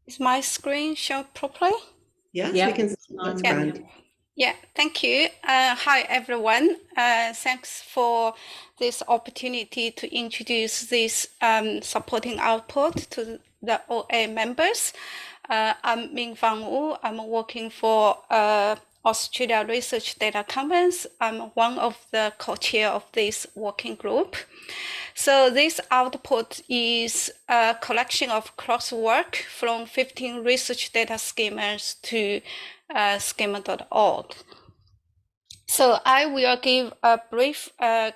Is my screen shown properly? Yes, Yep. we can see. That's grand. Yeah, thank you. Hi, everyone. Thanks for this opportunity to introduce this supporting output to the OA members. I'm Ming Fang Wu. I'm working for Australia Research Data Commons. I'm one of the co-chair of this working group. So this output is a collection of crosswork from 15 research data schemas to schema.org. So I will give a brief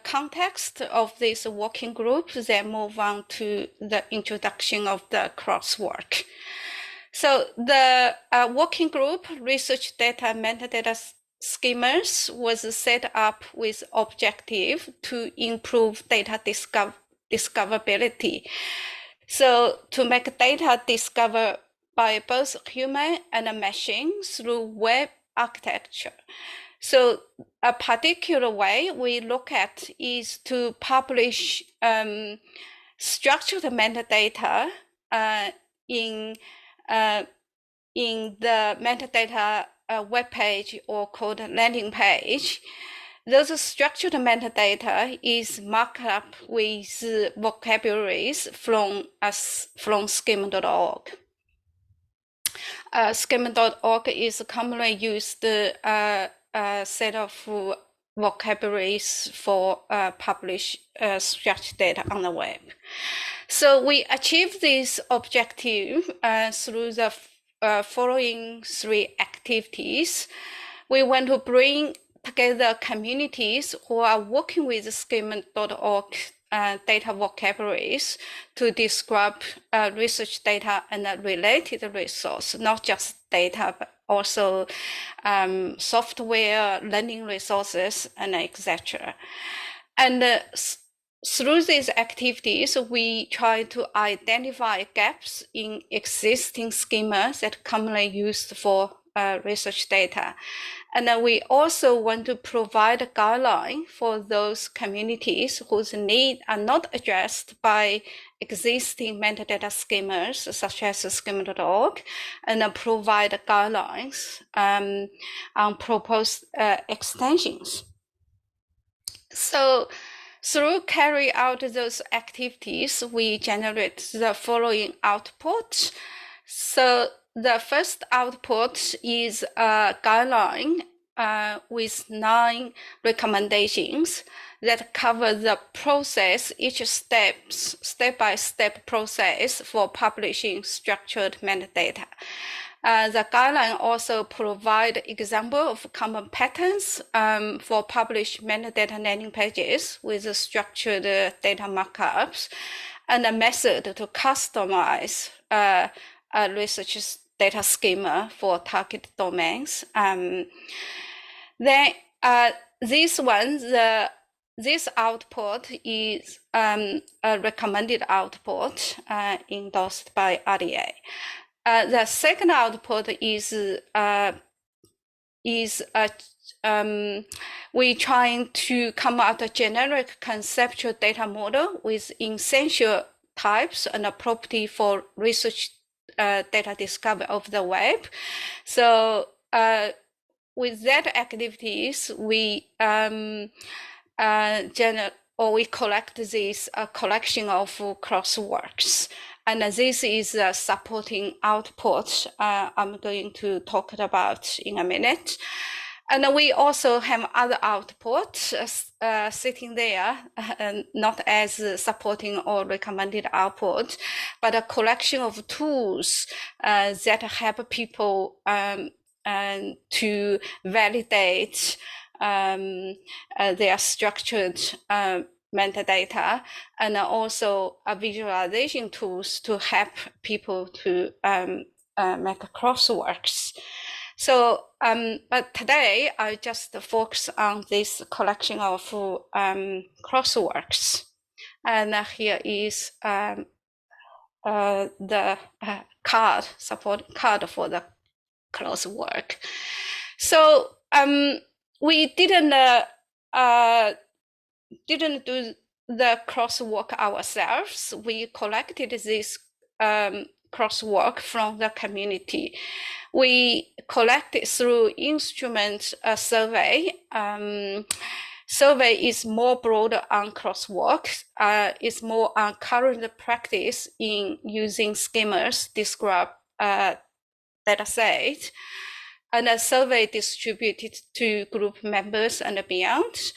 context of this working group, then move on to the introduction of the crosswork. So the working group, Research Data Metadata Schemas, was set up with objective to improve data discoverability. So to make data discovered by both human and machine through web architecture. So a particular way we look at is to publish structured metadata in the metadata web page or called landing page. Those structured metadata is marked up with vocabularies from schema.org. Schema.org is commonly used set of vocabularies for publish structured data on the web. So we achieve this objective through the following three activities. We want to bring together communities who are working with schema.org data vocabularies to describe research data and related resource, not just data, but also software, learning resources, and etc. And through these activities, we try to identify gaps in existing schemas that are commonly used for research data. And then we also want to provide a guideline for those communities whose needs are not addressed by existing metadata schemas, such as schema.org, and then provide guidelines on proposed extensions. So through carry out those activities, we generate the following output. So the first output is a guideline with 9 recommendations that cover the process, each step-by-step process for publishing structured metadata. The guideline also provide example of common patterns for published metadata landing pages with structured data markups, and a method to customize a research data schema for target domains. Then this output is a recommended output endorsed by RDA. The second output is we trying to come out a generic conceptual data model with essential types and a property for research data discovery of the web. So with that activities, we we collect this collection of crossworks. And this is a supporting output I'm going to talk about in a minute. And we also have other outputs sitting there, not as supporting or recommended output, but a collection of tools that help people to validate their structured metadata, and also visualization tools to help people to make crossworks. So, but today I just focus on this collection of crossworks. And here is the support card for the crosswork. So we didn't do the crosswalk ourselves. We collected this crosswalk from the community. We collected through instrument survey. Survey is more broad on crosswalk. It's more on current practice in using schemas describe data set. And a survey distributed to group members and beyond.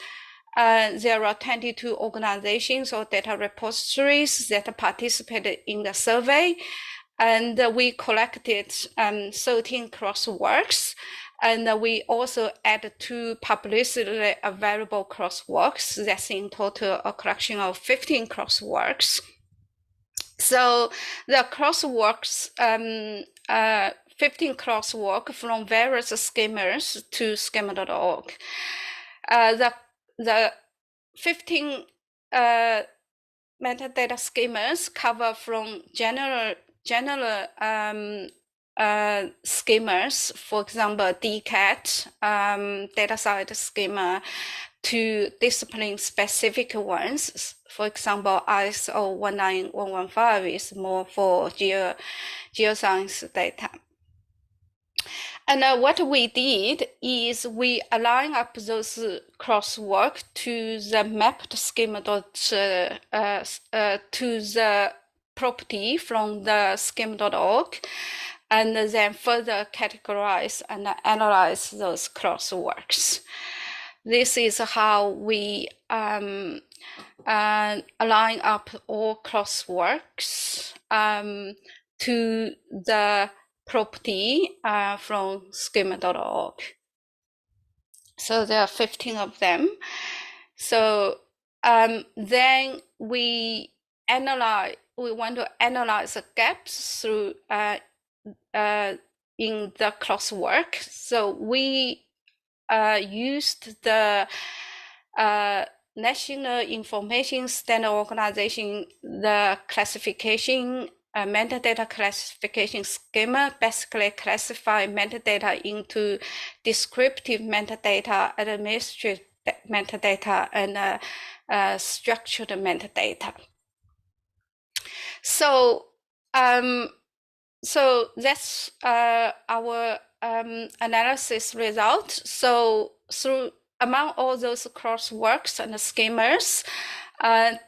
There are 22 organizations or data repositories that participated in the survey. And we collected 13 crosswalks. And we also added 2 publicly available crosswalks. That's in total a collection of 15 crosswalks. So the crosswalks, 15 crosswalk from various schemas to schema.org. The 15 metadata schemas cover from general schemas, for example, DCAT, data science schema, to discipline-specific ones. For example, ISO 19115 is more for geoscience data. And what we did is we align up those crosswalk to the mapped schema to the property from the schema.org, and then further categorize and analyze those crosswalks. This is how we align up all crosswalks to the property from schema.org. So there are 15 of them. So then we want to analyze the gaps through in the crosswalk. So we used the National Information Standard Organization, the classification, metadata classification schema, basically classify metadata into descriptive metadata, administrative metadata, and structured metadata. So that's our analysis result. So among all those crosswalks and schemas,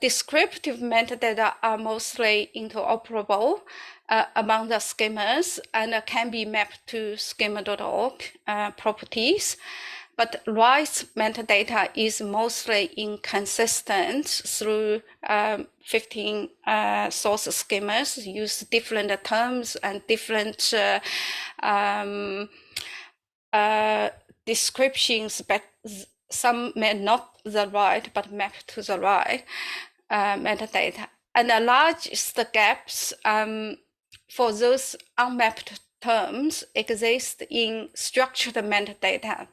descriptive metadata are mostly interoperable among the schemas and can be mapped to schema.org properties. But rights metadata is mostly inconsistent through 15 source schemas, use different terms and different descriptions, but some may not the right, but map to the right metadata. And the largest gaps for those unmapped terms exist in structured metadata.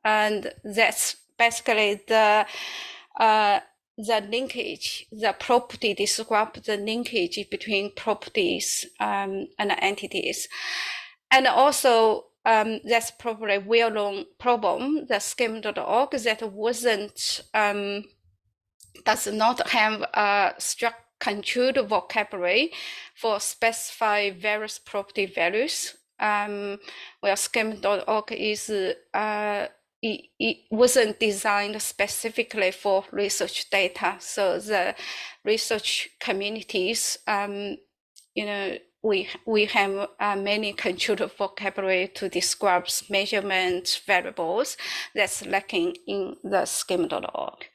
And that's basically the linkage, the property describes the linkage between properties and entities. And also, that's probably a well-known problem, the schema.org that wasn't, does not have a controlled vocabulary for specify various property values. Where schema.org is, it wasn't designed specifically for research data. So the research communities, we have many controlled vocabulary to describe measurement variables that's lacking in the schema.org.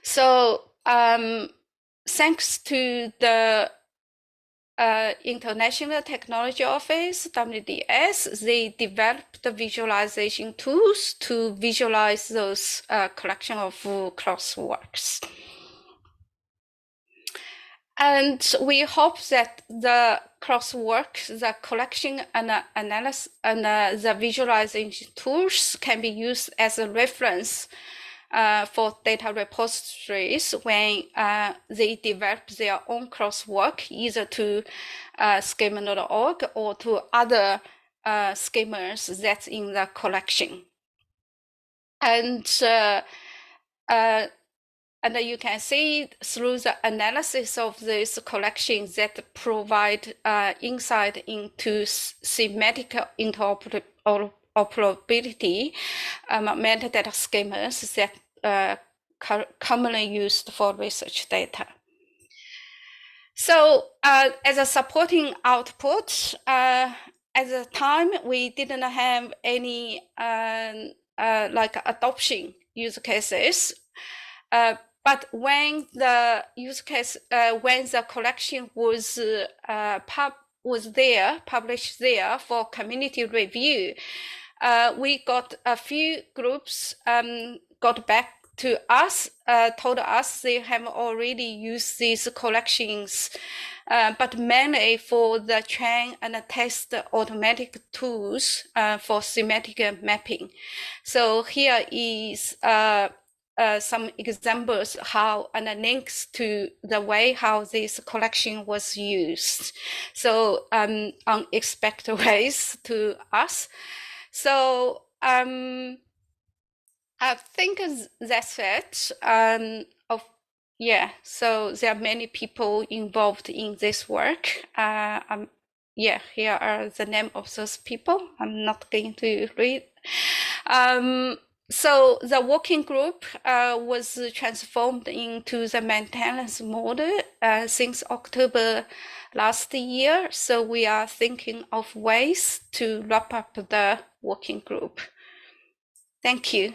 So thanks to the International Technology Office, WDS, they developed the visualization tools to visualize those collection of crosswalks. And we hope that the crosswalk, the collection and analysis and the visualization tools can be used as a reference for data repositories when they develop their own crosswalk, either to schema.org or to other schemas that's in the collection. And And you can see through the analysis of these collections that provide insight into semantic interoperability, metadata schemas that commonly used for research data. So as a supporting output, at the time, we didn't have any like adoption use cases. But when the use case, when the collection was published there for community review, we got a few groups got back to us, told us they have already used these collections, but mainly for the train and test automatic tools for semantic mapping. So here is some examples how and links to the way how this collection was used. So unexpected ways to us. So I think that's it. So there are many people involved in this work. Here are the name of those people. I'm not going to read. So the working group was transformed into the maintenance model since October last year. So we are thinking of ways to wrap up the working group. Thank you.